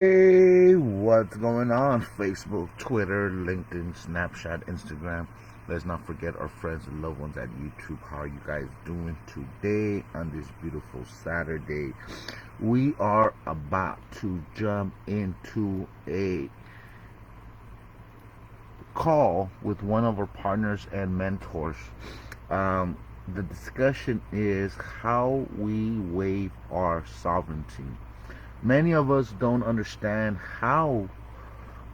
Hey, what's going on? Facebook, Twitter, LinkedIn, Snapchat, Instagram. Let's not forget our friends and loved ones at YouTube. How are you guys doing today on this beautiful Saturday? We are about to jump into a call with one of our partners and mentors. The discussion is how we waive our sovereignty. Many of us don't understand how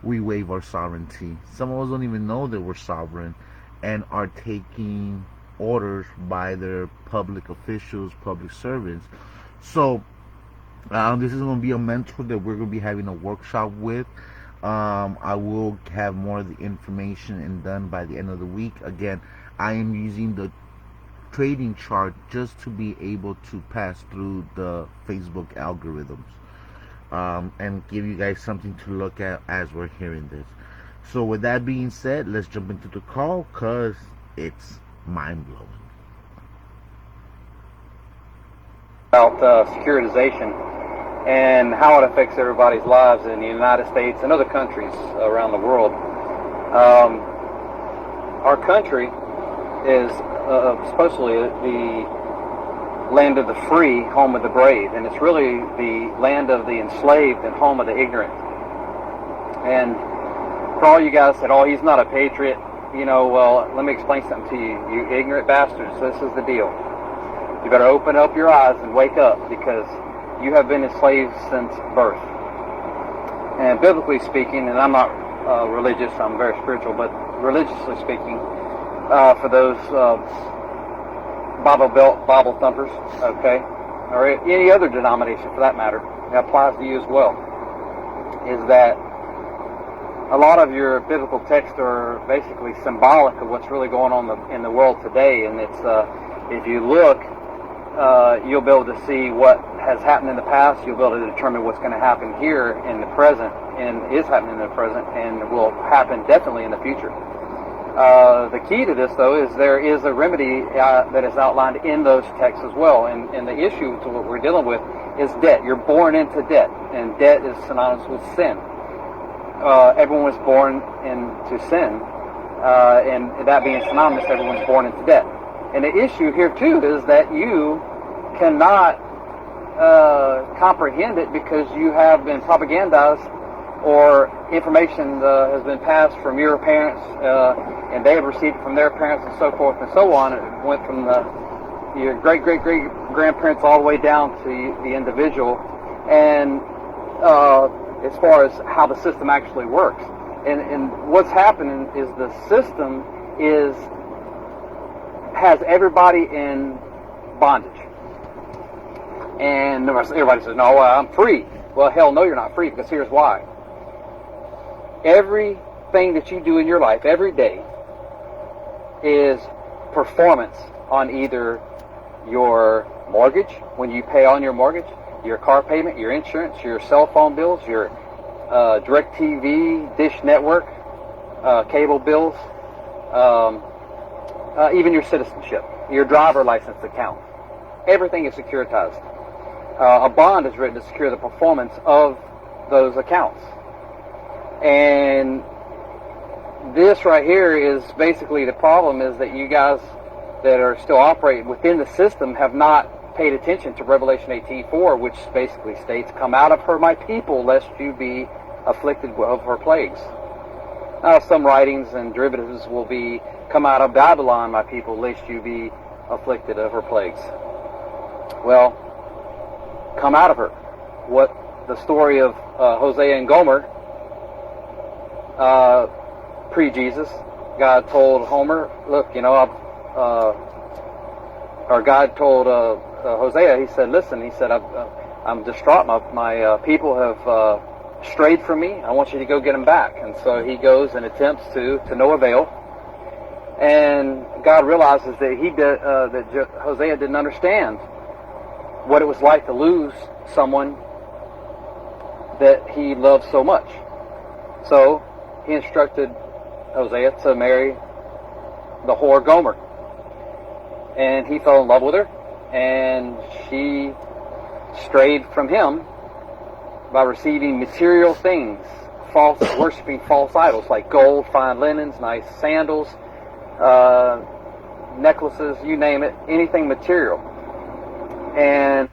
we waive our sovereignty. Some of us don't even know that we're sovereign and are taking orders by their public officials, public servants. So, this is going to be a mentor that we're going to be having a workshop with. I will have more of the information and done by the end of the week. Again, I am using the trading chart just to be able to pass through the Facebook algorithms. And give you guys something to look at as we're hearing this. So with that being said, let's jump into the call because it's mind-blowing. About securitization and how it affects everybody's lives in the United States and other countries around the world. Our country is supposedly the land of the free, home of the brave, and it's really the land of the enslaved and home of the ignorant. And for all you guys said, oh, he's not a patriot, well, let me explain something to you. You ignorant bastards, this is the deal. You better open up your eyes and wake up, because you have been enslaved since birth. And biblically speaking, and I'm not religious, I'm very spiritual, but religiously speaking, for those Bible thumpers, okay, or any other denomination for that matter, that applies to you as well, is that a lot of your biblical texts are basically symbolic of what's really going on in the world today. And it's if you look, you'll be able to see what has happened in the past. You'll be able to determine what's going to happen here in the present, and is happening in the present, and will happen definitely in the future. The key to this, though, is there is a remedy that is outlined in those texts as well. And the issue to what we're dealing with is debt. You're born into debt, and debt is synonymous with sin. Everyone was born into sin, and that being synonymous, everyone's born into debt. And the issue here, too, is that you cannot comprehend it because you have been propagandized, or information has been passed from your parents, and they have received it from their parents, and so forth and so on. It went from your great-great-great-grandparents all the way down to the individual, and as far as how the system actually works. And what's happening is the system has everybody in bondage. And everybody says, no, I'm free. Well, hell no, you're not free, because here's why. Everything that you do in your life every day is performance on either your mortgage, when you pay on your mortgage, your car payment, your insurance, your cell phone bills, your DirecTV, Dish Network, cable bills, even your citizenship, your driver license account. Everything is securitized. A bond is written to secure the performance of those accounts. And this right here is basically the problem, is that you guys that are still operating within the system have not paid attention to Revelation 18:4, which basically states, come out of her, my people, lest you be afflicted of her plagues. Now, some writings and derivatives will be, come out of Babylon, my people, lest you be afflicted of her plagues. Well, come out of her. What the story of Hosea and Gomer, pre-Jesus, God told Homer, look, or God told Hosea, he said, listen, he said, I'm distraught. My people have strayed from me. I want you to go get them back. And so he goes and attempts to no avail. And God realizes that that Hosea didn't understand what it was like to lose someone that he loved so much. So he instructed Hosea to marry the whore Gomer. And he fell in love with her, and she strayed from him by receiving material things, worshiping false idols like gold, fine linens, nice sandals, necklaces, you name it, anything material. And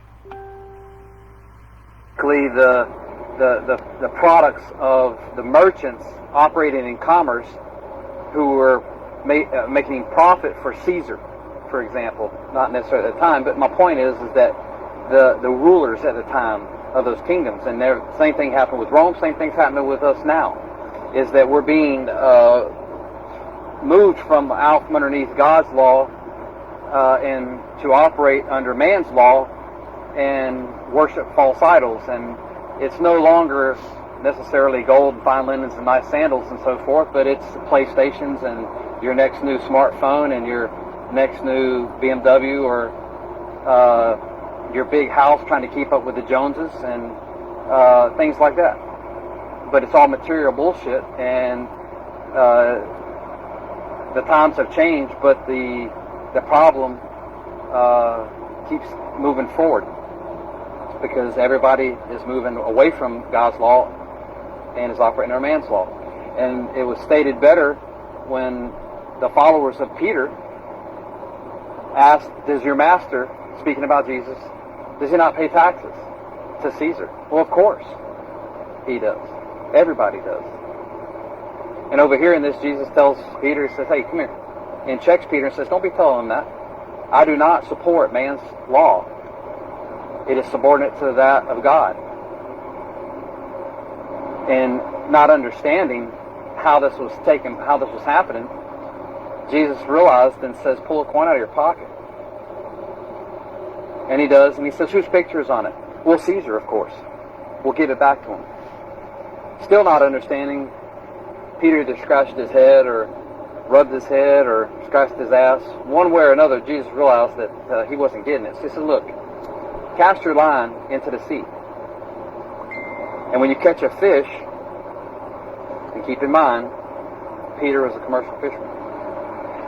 the products of the merchants operating in commerce who were making profit for Caesar, for example, not necessarily at the time, but my point is that the rulers at the time of those kingdoms, and the same thing happened with Rome, same thing's happening with us now, is that we're being moved from out from underneath God's law and to operate under man's law and worship false idols. And it's no longer necessarily gold and fine linens and nice sandals and so forth, but it's PlayStations and your next new smartphone and your next new BMW or your big house trying to keep up with the Joneses and things like that. But it's all material bullshit, and the times have changed, but the problem keeps moving forward because everybody is moving away from God's law and is operating under man's law. And it was stated better when the followers of Peter asked, does your master, speaking about Jesus, does he not pay taxes to Caesar? Well, of course he does. Everybody does. And over here in this, Jesus tells Peter, he says, hey, come here. And checks Peter and says, don't be telling him that. I do not support man's law. It is subordinate to that of God. And not understanding how this was happening, Jesus realized and says, pull a coin out of your pocket. And he does, and he says, whose picture is on it? Well, Caesar, of course. We'll give it back to him. Still not understanding, Peter either scratched his head or rubbed his head or scratched his ass. One way or another, Jesus realized that he wasn't getting it. So he said, look, cast your line into the sea. And when you catch a fish, and keep in mind, Peter was a commercial fisherman.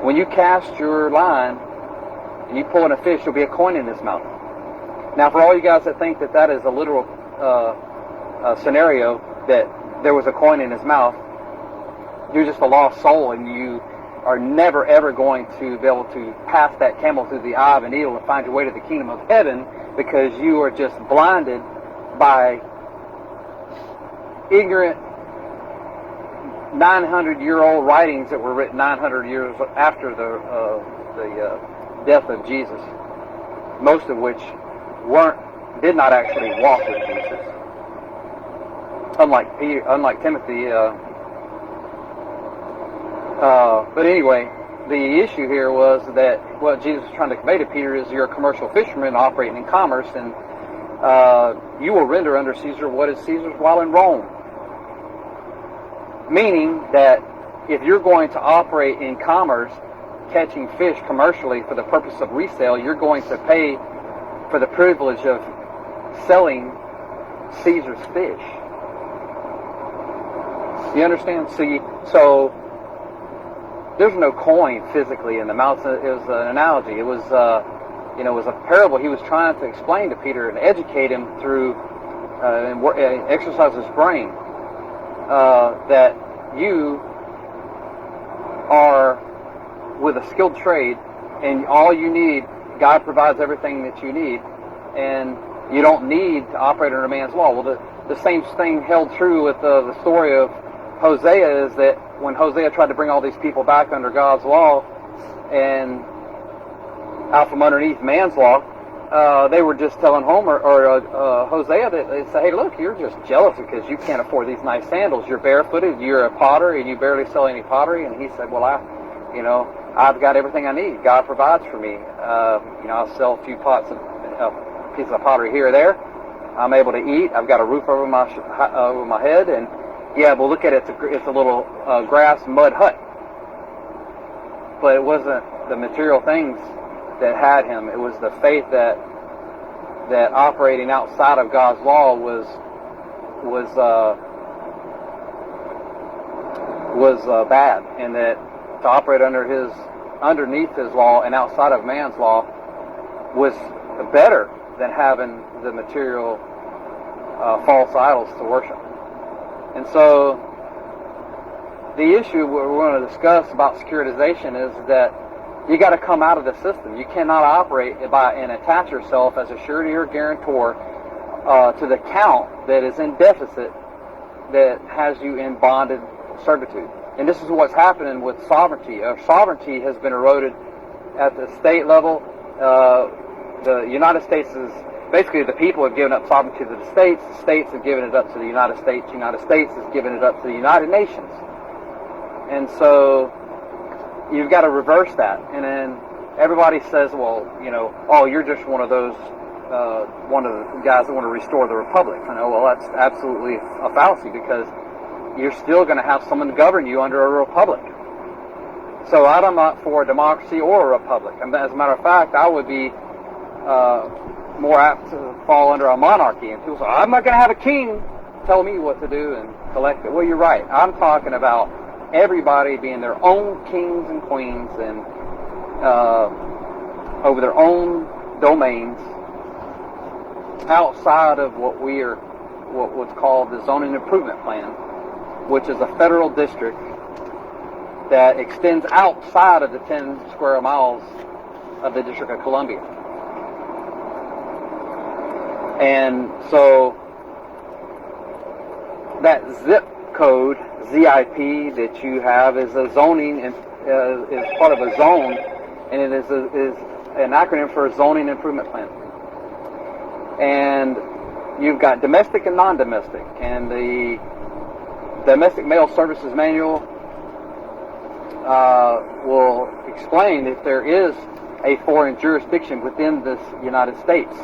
When you cast your line and you pull in a fish, there'll be a coin in his mouth. Now, for all you guys that think that that is a literal scenario, that there was a coin in his mouth, you're just a lost soul, and you are never, ever going to be able to pass that camel through the eye of a needle and find your way to the kingdom of heaven, because you are just blinded by ignorant 900-year-old writings that were written 900 years after the death of Jesus, most of which did not actually walk with Jesus. Unlike Timothy. But anyway, the issue here was that what Jesus was trying to convey to Peter is you're a commercial fisherman operating in commerce, and you will render under Caesar what is Caesar's while in Rome. Meaning that if you're going to operate in commerce, catching fish commercially for the purpose of resale, you're going to pay for the privilege of selling Caesar's fish. You understand? So there's no coin physically in the mouth. It was an analogy. It was, it was a parable. He was trying to explain to Peter and educate him through and exercise his brain that you are with a skilled trade, and all you need, God provides everything that you need, and you don't need to operate under man's law. Well, the same thing held true with the story of Hosea, is that when Hosea tried to bring all these people back under God's law and out from underneath man's law, they were just telling Hosea that they say, hey, look, you're just jealous because you can't afford these nice sandals. You're barefooted, you're a potter, and you barely sell any pottery. And he said, well, I've got everything I need. God provides for me. I'll sell a few pieces of pottery here or there. I'm able to eat. I've got a roof over my head, and yeah, well, look at it. It's a little grass mud hut. But it wasn't the material things that had him. It was the faith that operating outside of God's law was bad, and that to operate underneath his law and outside of man's law was better than having the material false idols to worship. And so the issue we're going to discuss about securitization is that you got to come out of the system. You cannot operate and attach yourself as a surety or guarantor to the account that is in deficit that has you in bonded servitude. And this is what's happening with sovereignty. Our sovereignty has been eroded at the state level. The United States is basically, the people have given up sovereignty to the states have given it up to the United States has given it up to the United Nations. And so you've got to reverse that. And then everybody says, well, you know, oh, you're just one of those, one of the guys that want to restore the republic. I know, well, that's absolutely a fallacy, because you're still going to have someone govern you under a republic. So I'm not for a democracy or a republic. And as a matter of fact, I would be more apt to fall under a monarchy. And people say, I'm not going to have a king tell me what to do and collect it. Well, you're right. I'm talking about everybody being their own kings and queens and over their own domains outside of what's called the zoning improvement plan, which is a federal district that extends outside of the 10 square miles of the District of Columbia. And so that zip code, ZIP, that you have is a zoning, is part of a zone, and it is an acronym for a zoning improvement plan. And you've got domestic and non-domestic, and the Domestic Mail Services Manual will explain if there is a foreign jurisdiction within this United States,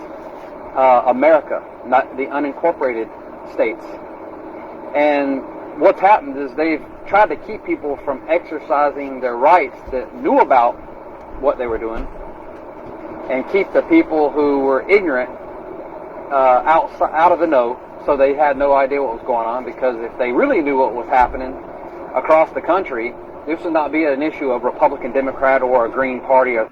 America, not the unincorporated states. And what's happened is they've tried to keep people from exercising their rights that knew about what they were doing, and keep the people who were ignorant out of the know, so they had no idea what was going on. Because if they really knew what was happening across the country, this would not be an issue of Republican, Democrat, or a Green Party, or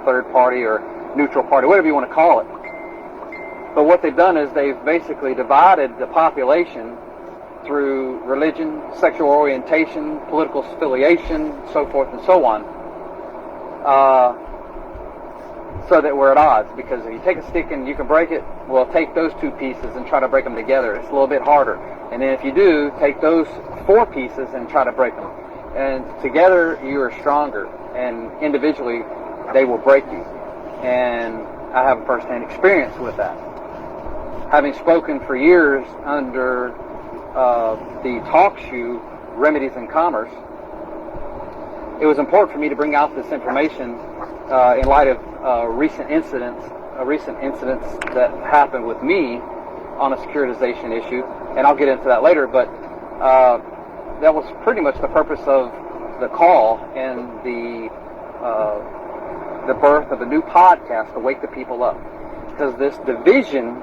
third party, or neutral party, whatever you want to call it. But what they've done is they've basically divided the population through religion, sexual orientation, political affiliation, so forth and so on, so that we're at odds. Because if you take a stick and you can break it, well, take those two pieces and try to break them together. It's a little bit harder. And then if you do, take those four pieces and try to break them. And together you are stronger, and individually they will break you. And I have a first-hand experience with that. Having spoken for years under the talk shoe Remedies in Commerce, it was important for me to bring out this information in light of recent incidents that happened with me on a securitization issue, and I'll get into that later. But that was pretty much the purpose of the call and the birth of a new podcast to wake the people up. Because this division,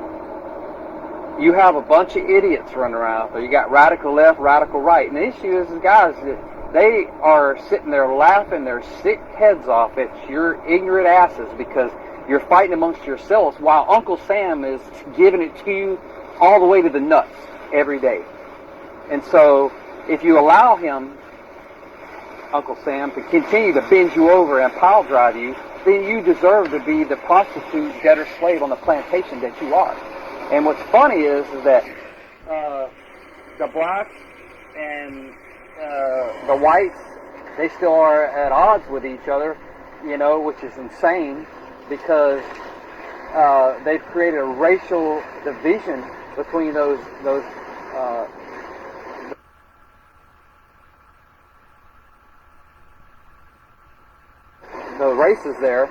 you have a bunch of idiots running around. So you got radical left, radical right. And the issue is, guys, they are sitting there laughing their sick heads off at your ignorant asses, because you're fighting amongst yourselves while Uncle Sam is giving it to you all the way to the nuts every day. And so if you allow him, Uncle Sam, to continue to bend you over and pile drive you, then you deserve to be the prostitute, debtor, slave on the plantation that you are. And what's funny is that the blacks and the whites, they still are at odds with each other, you know, which is insane, because they've created a racial division between those races there.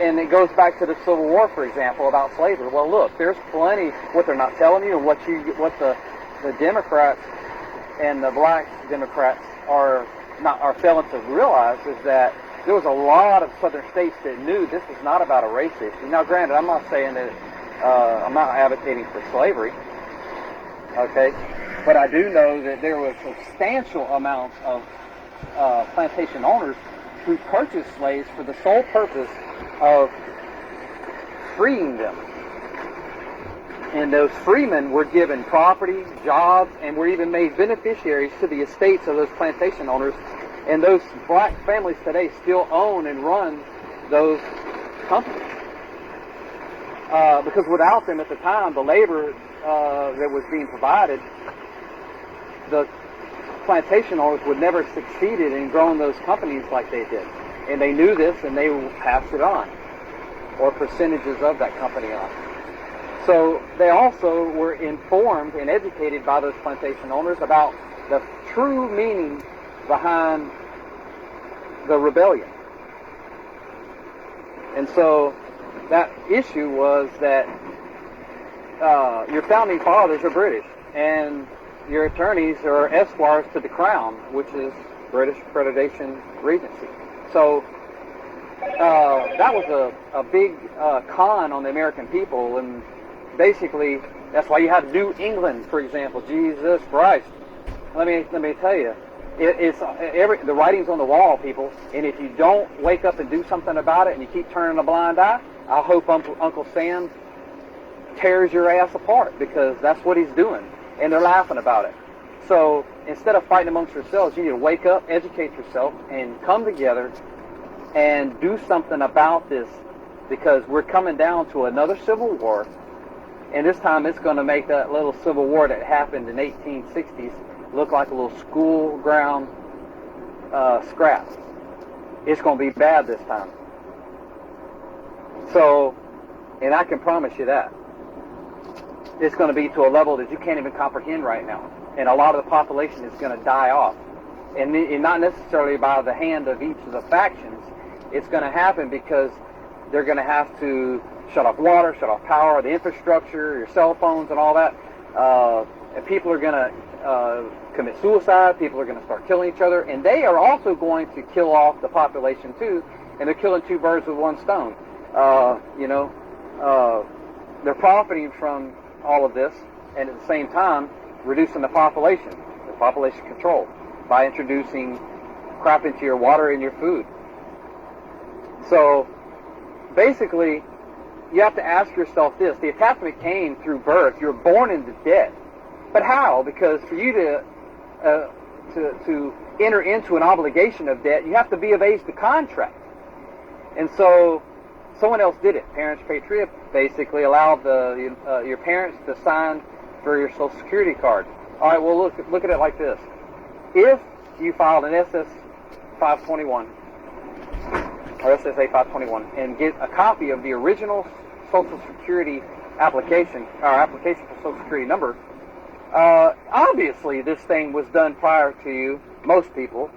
And it goes back to the Civil War, for example, about slavery. Well, look, there's plenty. What they're not telling you, what the Democrats and the black Democrats are failing to realize, is that there was a lot of southern states that knew this is not about a race issue. Now, granted, I'm not saying that I'm not advocating for slavery, okay, but I do know that there was substantial amounts of plantation owners who purchased slaves for the sole purpose of freeing them. And those freemen were given property, jobs, and were even made beneficiaries to the estates of those plantation owners. And those black families today still own and run those companies. Because without them at the time, the labor that was being provided, the plantation owners would never succeeded in growing those companies like they did. And they knew this, and they passed it on, or percentages of that company on. So they also were informed and educated by those plantation owners about the true meaning behind the rebellion. And so that issue was that your founding fathers are British, and your attorneys are esquires to the crown, which is British accreditation regency. So that was a big con on the American people, and basically that's why you have New England, for example. Jesus Christ! Let me tell you, the writing's on the wall, people. And if you don't wake up and do something about it, and you keep turning a blind eye, I hope Uncle Sam tears your ass apart, because that's what he's doing, and they're laughing about it. So instead of fighting amongst yourselves, you need to wake up, educate yourself, and come together and do something about this, because we're coming down to another civil war, and this time it's going to make that little civil war that happened in 1860s look like a little school ground scrap. It's going to be bad this time. So, and I can promise you that. It's going to be to a level that you can't even comprehend right now. And a lot of the population is going to die off. And not necessarily by the hand of each of the factions. It's going to happen because they're going to have to shut off water, shut off power, the infrastructure, your cell phones and all that. And people are going to commit suicide. People are going to start killing each other. And they are also going to kill off the population too. And they're killing two birds with one stone. They're profiting from all of this, and at the same time reducing the population control, by introducing crap into your water and your food. So basically, you have to ask yourself this: the attachment came through birth. You're born into debt. But how? Because for you to enter into an obligation of debt, you have to be of age to contract. And so someone else did it. Parents Patriot basically allowed your parents to sign for your Social Security card. All right, well, look at it like this. If you filed an SS 521 or SSA 521 and get a copy of the original Social Security application, or application for Social Security number, obviously this thing was done prior to you, most people,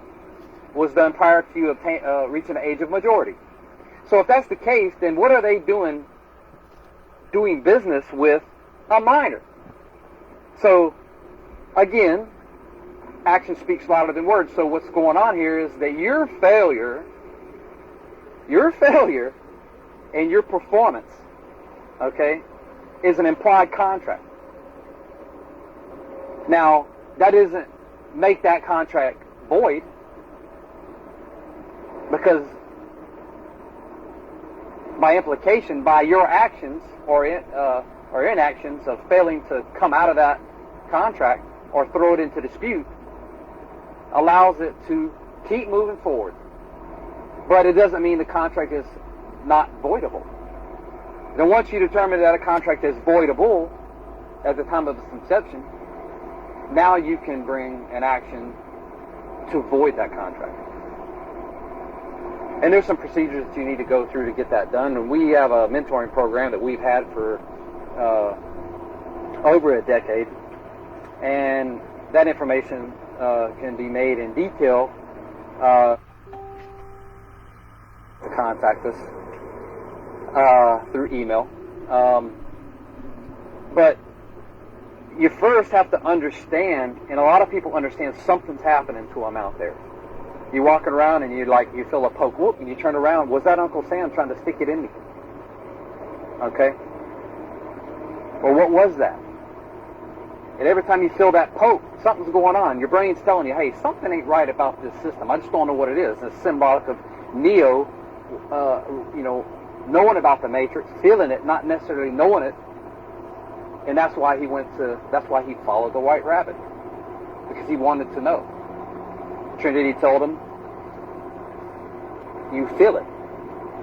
was done prior to you reaching the age of majority. So if that's the case, then what are they doing business with a minor? So, again, action speaks louder than words. So what's going on here is that your failure and your performance, okay, is an implied contract. Now, that doesn't make that contract void, because by implication, by your actions or inactions of failing to come out of that contract or throw it into dispute, allows it to keep moving forward. But it doesn't mean the contract is not voidable. Then once you determine that a contract is voidable at the time of its inception, now you can bring an action to void that contract. And there's some procedures that you need to go through to get that done. And we have a mentoring program that we've had for over a decade. And that information can be made in detail to contact us through email. But you first have to understand, and a lot of people understand, something's happening to them out there. You're walking around and you feel a poke, whoop, and you turn around. Was that Uncle Sam trying to stick it in me? Okay. Well, what was that? And every time you feel that poke, something's going on. Your brain's telling you, hey, something ain't right about this system. I just don't know what it is. It's symbolic of Neo, knowing about the Matrix, feeling it, not necessarily knowing it. And that's why he followed the White Rabbit, because he wanted to know. Trinity told him, you feel it.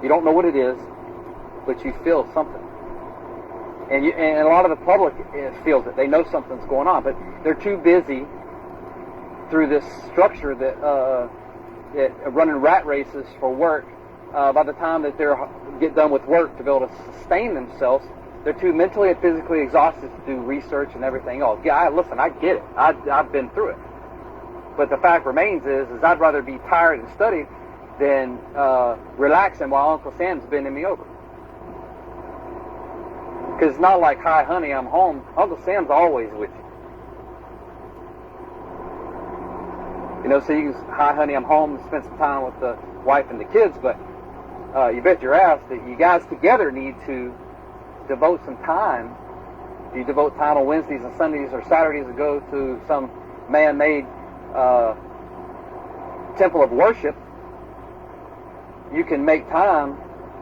You don't know what it is, but you feel something. And a lot of the public feels it. They know something's going on, but they're too busy through this structure that running rat races for work. By the time that they get done with work to be able to sustain themselves, they're too mentally and physically exhausted to do research and everything else. Yeah, listen, I get it. I've been through it. But the fact remains is I'd rather be tired and study than relaxing while Uncle Sam's bending me over. Because it's not like, hi, honey, I'm home. Uncle Sam's always with you. So you can, hi, honey, I'm home, and spend some time with the wife and the kids, but you bet your ass that you guys together need to devote some time. Do you devote time on Wednesdays and Sundays or Saturdays to go to some man-made temple of worship? You can make time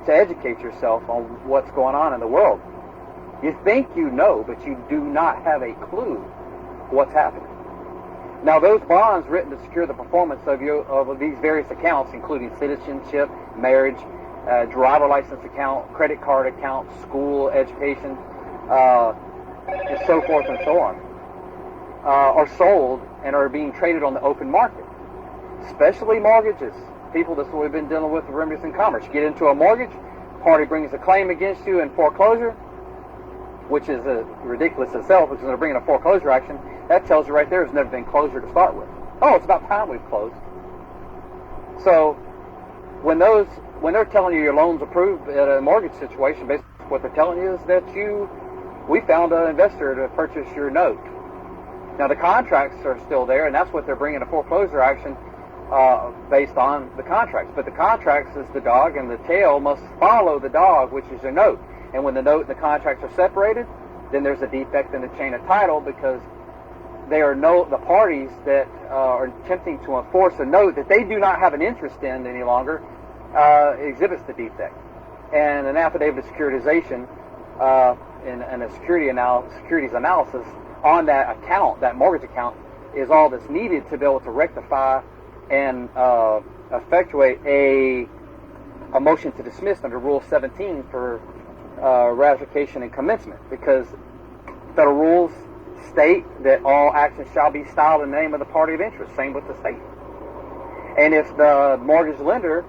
to educate yourself on what's going on in the world. You think you know, but you do not have a clue what's happening. Now, those bonds written to secure the performance of these various accounts, including citizenship, marriage, driver license account, credit card account, school, education, and so forth and so on, are sold and are being traded on the open market, especially mortgages. People, that's what we've been dealing with remedies in commerce. You get into a mortgage, party brings a claim against you in foreclosure, which is ridiculous itself, because when they're bringing a foreclosure action, that tells you right there there's never been closure to start with. Oh, it's about time we've closed. So when they're telling you your loan's approved at a mortgage situation, basically what they're telling you is that we found an investor to purchase your note. Now the contracts are still there, and that's what they're bringing a foreclosure action based on the contracts. But the contracts is the dog, and the tail must follow the dog, which is your note. And when the note and the contracts are separated, then there's a defect in the chain of title, because the parties that are attempting to enforce a note that they do not have an interest in any longer exhibits the defect. And an affidavit of securitization and a securities analysis on that account, that mortgage account, is all that's needed to be able to rectify and effectuate a motion to dismiss under Rule 17 for ratification and commencement, because federal rules state that all actions shall be styled in the name of the party of interest. Same with the state. And if the mortgage lender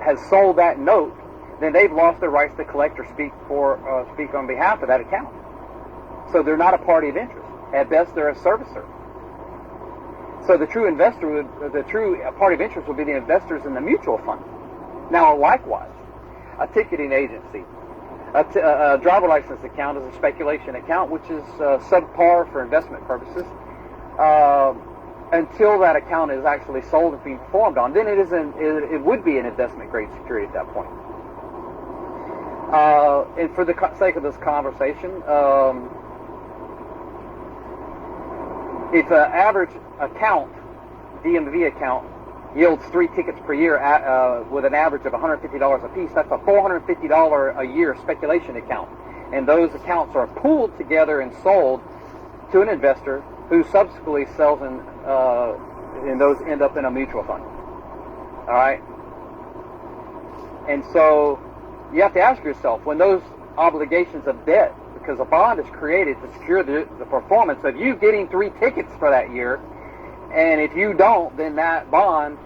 has sold that note, then they've lost their rights to collect or speak on behalf of that account. So they're not a party of interest. At best, they're a servicer. So the true party of interest would be the investors in the mutual fund. Now, likewise, a ticketing agency, a driver license account is a speculation account, which is subpar for investment purposes. Until that account is actually sold and being performed on, then it would be an investment grade security at that point. And for the sake of this conversation, if an average account, DMV account, yields 3 tickets per year with an average of $150 a piece, that's a $450 a year speculation account. And those accounts are pooled together and sold to an investor who subsequently sells and those end up in a mutual fund. All right? And so you have to ask yourself, when those obligations of debt, because a bond is created to secure the performance of you getting 3 tickets for that year, and if you don't, then that bond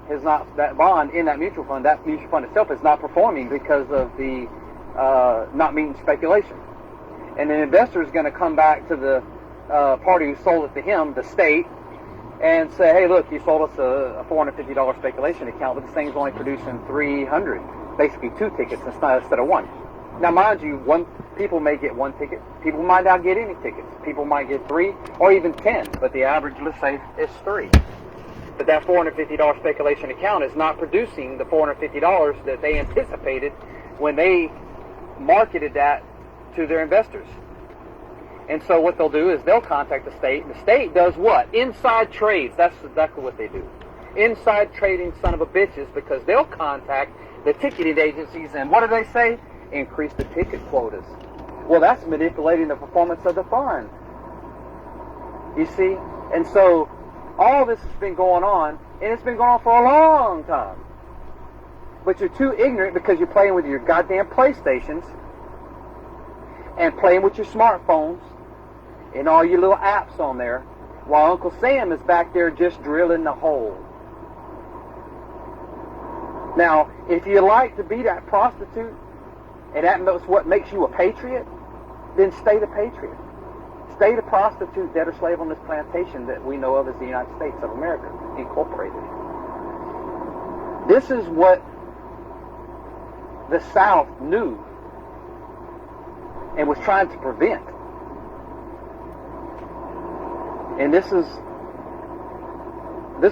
in that mutual fund itself is not performing because of the not meeting speculation. And an investor is going to come back to the party who sold it to him, the state, and say, hey, look, you sold us a $450 speculation account, but this thing's only producing 300, basically 2 tickets instead of 1. Now, mind you, people may get 1 ticket. People might not get any tickets. People might get 3 or even 10, but the average, let's say, is 3. But that $450 speculation account is not producing the $450 that they anticipated when they marketed that to their investors. And so what they'll do is they'll contact the state. The state does what? Inside trades. That's exactly what they do. Inside trading son of a bitches, because they'll contact the ticketing agencies, and what do they say? Increase the ticket quotas. Well, that's manipulating the performance of the fund. You see? And so all this has been going on, and it's been going on for a long time. But you're too ignorant because you're playing with your goddamn PlayStations and playing with your smartphones and all your little apps on there, while Uncle Sam is back there just drilling the hole. Now, if you like to be that prostitute, and that's what makes you a patriot, then stay the patriot. Stay the prostitute, debtor, slave on this plantation that we know of as the United States of America, Incorporated. This is what the South knew and was trying to prevent. And this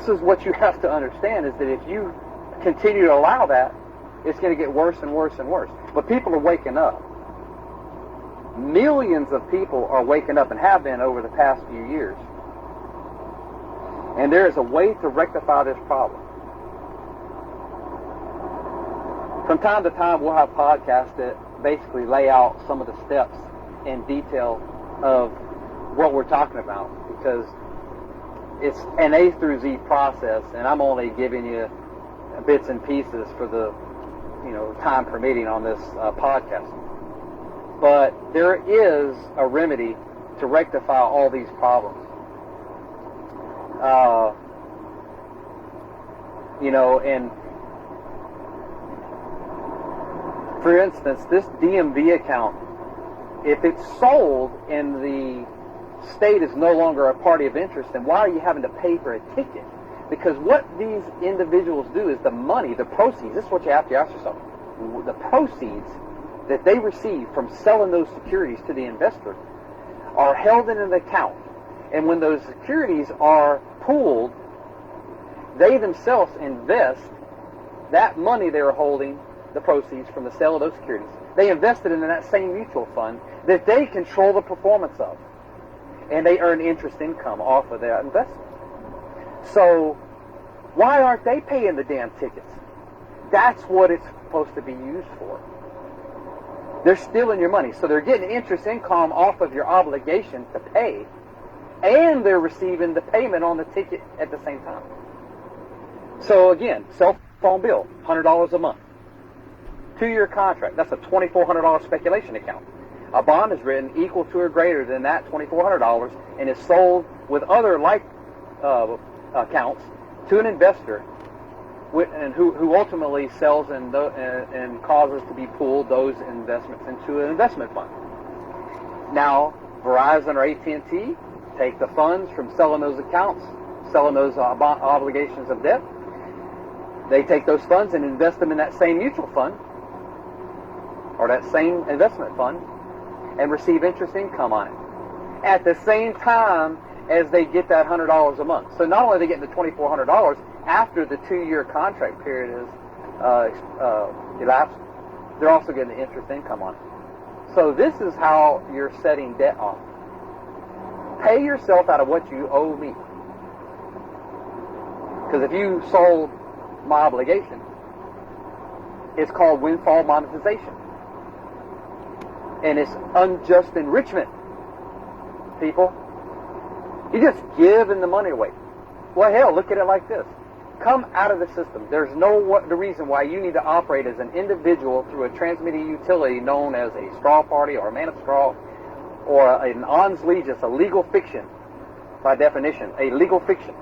is what you have to understand, is that if you continue to allow that, it's going to get worse and worse and worse. But people are waking up. Millions of people are waking up and have been over the past few years. And there is a way to rectify this problem. From time to time, we'll have podcasts that basically lay out some of the steps in detail of what we're talking about, because it's an A through Z process, and I'm only giving you bits and pieces for the time permitting on this podcast. But there is a remedy to rectify all these problems. And for instance, this DMV account, if it's sold and the state is no longer a party of interest, then why are you having to pay for a ticket? Because what these individuals do is the money, the proceeds, this is what you have to ask yourself. The proceeds that they receive from selling those securities to the investor are held in an account. And when those securities are pooled, they themselves invest that money they're holding, the proceeds from the sale of those securities. They invest it in that same mutual fund that they control the performance of. And they earn interest income off of that investment. So why aren't they paying the damn tickets? That's what it's supposed to be used for. They're stealing your money. So they're getting interest income off of your obligation to pay, and they're receiving the payment on the ticket at the same time. So again, cell phone bill, $100 a month. 2-year contract, that's a $2,400 speculation account. A bond is written equal to or greater than that $2,400 and is sold with other like accounts to an investor, and who ultimately sells and causes to be pooled those investments into an investment fund. Now, Verizon or AT&T take the funds from selling those accounts, selling those obligations of debt. They take those funds and invest them in that same mutual fund or that same investment fund and receive interest income on it at the same time as they get that $100 a month. So not only are they getting the $2,400 after the 2-year contract period is elapsed, they're also getting the interest income on it. So this is how you're setting debt off. Pay yourself out of what you owe me. Because if you sold my obligation, it's called windfall monetization. And it's unjust enrichment, people. You're just giving the money away. Well, hell, look at it like this. Come out of the system. There's the reason why you need to operate as an individual through a transmitting utility known as a straw party or a man of straw or an ons legis, a legal fiction, by definition, a legal fiction.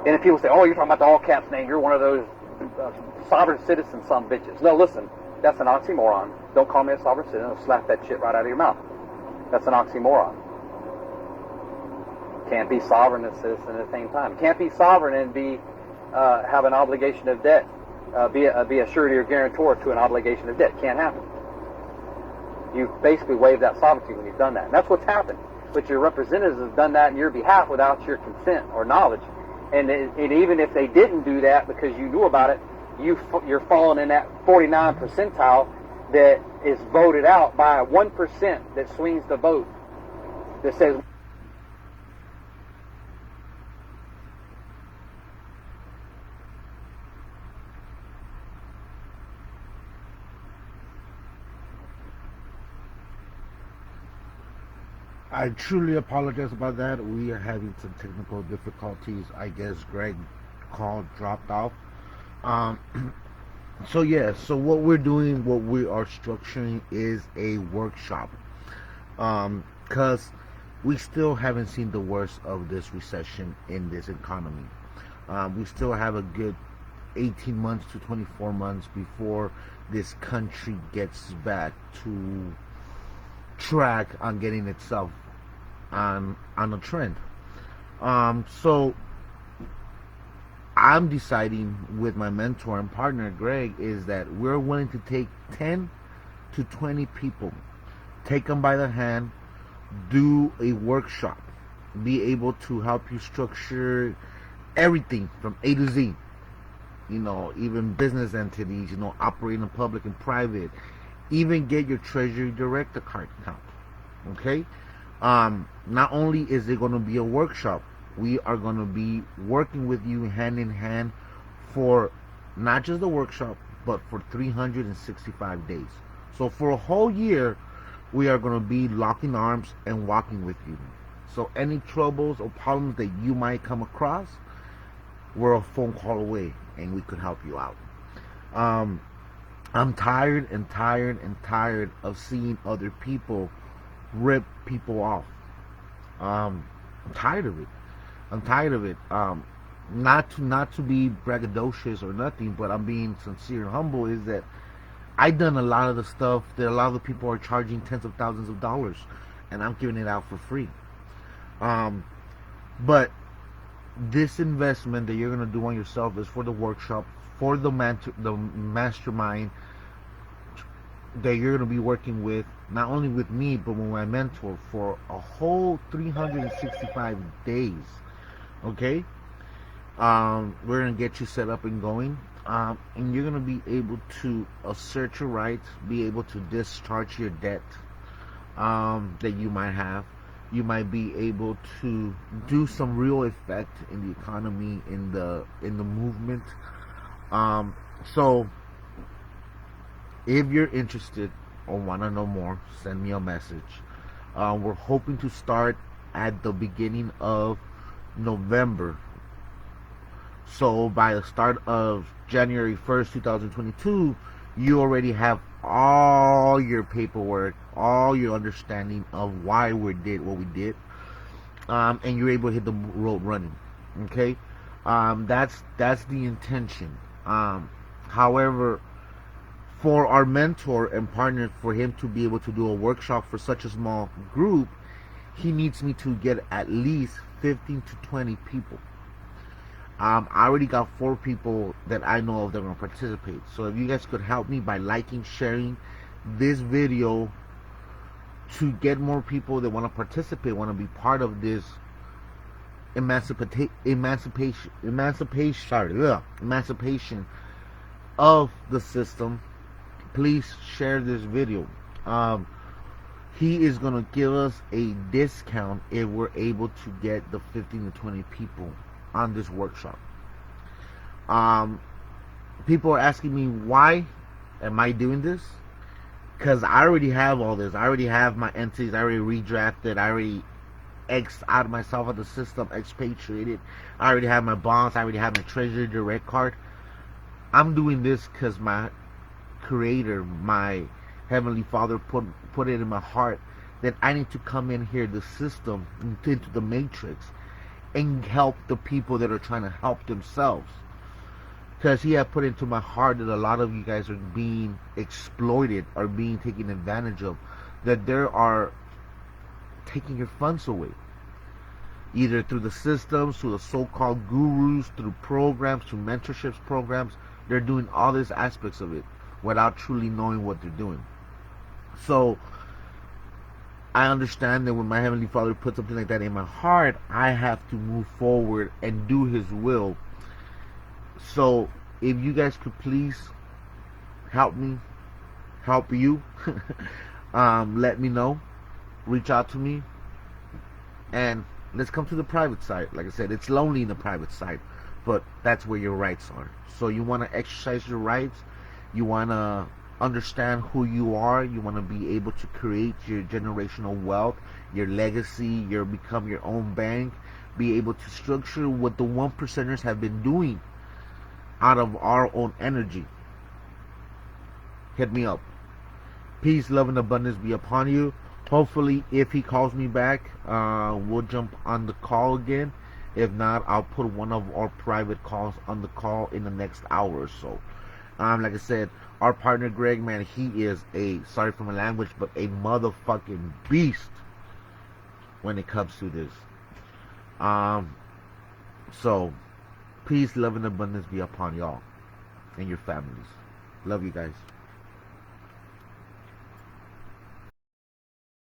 And if people say, oh, you're talking about the all caps name, you're one of those sovereign citizen son bitches. No, listen, that's an oxymoron. Don't call me a sovereign citizen. I'll slap that shit right out of your mouth. That's an oxymoron. Can't be sovereign and citizen at the same time. Can't be sovereign and have an obligation of debt, be a surety or guarantor to an obligation of debt. Can't happen. You basically waived that sovereignty when you've done that. And that's what's happened. But your representatives have done that on your behalf without your consent or knowledge. And even if they didn't do that because you knew about it, you're falling in that 49th percentile that is voted out by 1% that swings the vote that says I truly apologize about that. We are having some technical difficulties. I guess Greg call dropped off. Um, so yeah, so what we're doing, what we are structuring is a workshop. Because we still haven't seen the worst of this recession in this economy. We still have a good 18 months to 24 months before this country gets back to track on getting itself on a trend. So I'm deciding with my mentor and partner Greg is that we're willing to take 10 to 20 people, take them by the hand, do a workshop, be able to help you structure everything from A to Z. You know, even business entities, you know, operating in public and private, even get your Treasury Direct account. Okay? Not only is it going to be a workshop, we are going to be working with you hand in hand for not just the workshop, but for 365 days. So for a whole year, we are going to be locking arms and walking with you. So any troubles or problems that you might come across, we're a phone call away and we could help you out. I'm tired of seeing other people rip people off. I'm tired of it. Not to be braggadocious or nothing, but I'm being sincere and humble. Is that I've done a lot of the stuff that a lot of the people are charging tens of thousands of dollars, and I'm giving it out for free. But this investment that you're gonna do on yourself is for the workshop, for the mastermind that you're gonna be working with, not only with me but with my mentor for a whole 365 days. Okay, we're gonna get you set up and going, and you're gonna be able to assert your rights, be able to discharge your debt that you might have. You might be able to do some real effect in the economy, in the movement. So if you're interested or want to know more, send me a message. We're hoping to start at the beginning of November. So by the start of January 1st, 2022, you already have all your paperwork, all your understanding of why we did what we did, and you're able to hit the road running. Okay, that's the intention. However, for our mentor and partner, for him to be able to do a workshop for such a small group, he needs me to get at least 15 to 20 people. I already got 4 people that I know of that are going to participate. So if you guys could help me by liking, sharing this video to get more people that want to participate, want to be part of this emancipation of the system, please share this video. He is going to give us a discount if we're able to get the 15 to 20 people on this workshop. People are asking me, why am I doing this? Because I already have all this. I already have my entities. I already redrafted. I already X'd out myself of the system, expatriated. I already have my bonds. I already have my Treasury Direct card. I'm doing this because my Creator, my Heavenly Father, put it in my heart that I need to come in here, the system, into the matrix, and help the people that are trying to help themselves. Because He had put into my heart that a lot of you guys are being exploited, are being taken advantage of, that there are taking your funds away, either through the systems, through the so-called gurus, through programs, through mentorships programs. They're doing all these aspects of it without truly knowing what they're doing. So I understand that when my Heavenly Father put something like that in my heart, I have to move forward and do His will. So if you guys could please help me help you, let me know. Reach out to me. And let's come to the private side. Like I said, it's lonely in the private side, but that's where your rights are. So you want to exercise your rights. You want to understand who you are. You want to be able to create your generational wealth, your legacy, become your own bank, be able to structure what the one percenters have been doing out of our own energy. Hit me up. Peace, love, and abundance be upon you. Hopefully, if he calls me back, we'll jump on the call again. If not, I'll put one of our private calls on the call in the next hour or so. Like I said, our partner Greg, man, he is sorry for my language, but a motherfucking beast when it comes to this. So, peace, love, and abundance be upon y'all and your families. Love you guys.